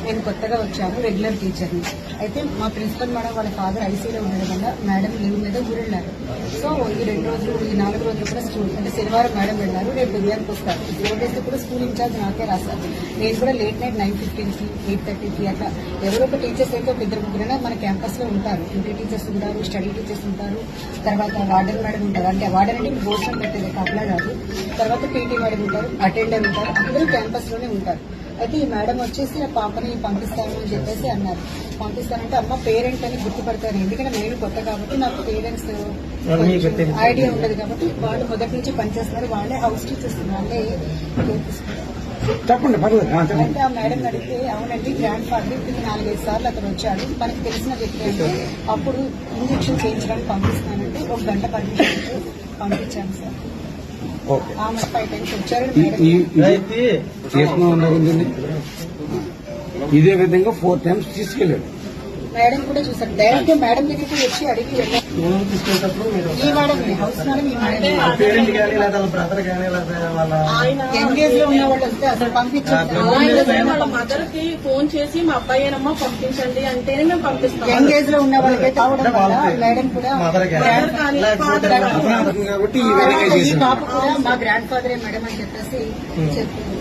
నేను కొత్తగా వచ్చాను, రెగ్యులర్ టీచర్ని. అయితే మా ప్రిన్సిపల్ మేడం వాళ్ళ ఫాదర్ ఐసీలో ఉండడం వల్ల మేడం లీవ్ మీద ఊరెళ్ళారు. సో ఈ 2 రోజులు, ఈ 4 రోజులు కూడా స్కూల్ అంటే శనివారం మేడం వెళ్ళారు, రేపు ఉదయానికి వస్తారు. 4 డేస్ కూడా స్కూల్ ఇన్ఛార్జ్ నాకే రాశారు. నేను కూడా లేట్ నైట్ 9:15కి 8:30కి అట్లా ఎవరో ఒక టీచర్స్ అయితే ఒక 2-3 మన క్యాంపస్ లో ఉంటారు. డ్యూటీ టీచర్స్ ఉంటారు, స్టడీ టీచర్స్ ఉంటారు, తర్వాత వార్డెన్ మేడం ఉంటారు. అంటే వార్డెన్ అంటే భోజనం పెట్టేది కాపలా కాదు. తర్వాత పీటీ మేడం ఉంటారు, అటెండర్ ఉంటారు, అందరూ క్యాంపస్ లోనే ఉంటారు. అయితే ఈ మేడం వచ్చేసి ఆ పాపని పంపిస్తాను అని చెప్పేసి అన్నారు. పంపిస్తానంటే అమ్మ పేరెంట్ అని గుర్తుపడతారు, ఎందుకంటే నేను కొత్త కాబట్టి నాకు పేరెంట్స్ ఐడియా ఉండదు కాబట్టి వాళ్ళు మొదటి నుంచి పనిచేస్తున్నారు. వాళ్ళే హౌస్ టీచర్స్, వాళ్ళే చెప్పండి. అంటే ఆ మేడం అడిగితే అవునండి గ్రాండ్ ఫాదర్ ఇప్పుడు 4-5 సార్లు అతను వచ్చాడు, మనకు తెలిసిన వ్యక్తి అంటే అప్పుడు ఇంజక్షన్ చేయించడానికి పంపిస్తానంటే 1 గంట పర్మిషన్ పంపించాను సార్. ఆమె 5 times వచ్చారు. ఇదే విధంగా 4 times తీసుకెళ్ళాడు. మేడం కూడా చూసారు, డైరెక్ట్ మేడం దగ్గరికి వచ్చి అడిగి వెళ్ళారు. ఈ మేడం హౌస్ మేడం ఎంగేజ్ లో ఉన్న వాళ్ళు వస్తే అసలు పంపించారు. మదర్ కి ఫోన్ చేసి మా అబ్బాయినమ్మా పంపించండి అంటేనే మేము పంపిస్తాం. ఎంగేజ్ లో ఉన్న వాళ్ళకి కావడం వల్ల మేడం కూడా కాబట్టి ఈ పాప కూడా మా గ్రాండ్ ఫాదరే మేడం అని చెప్పేసి చెప్తుంది.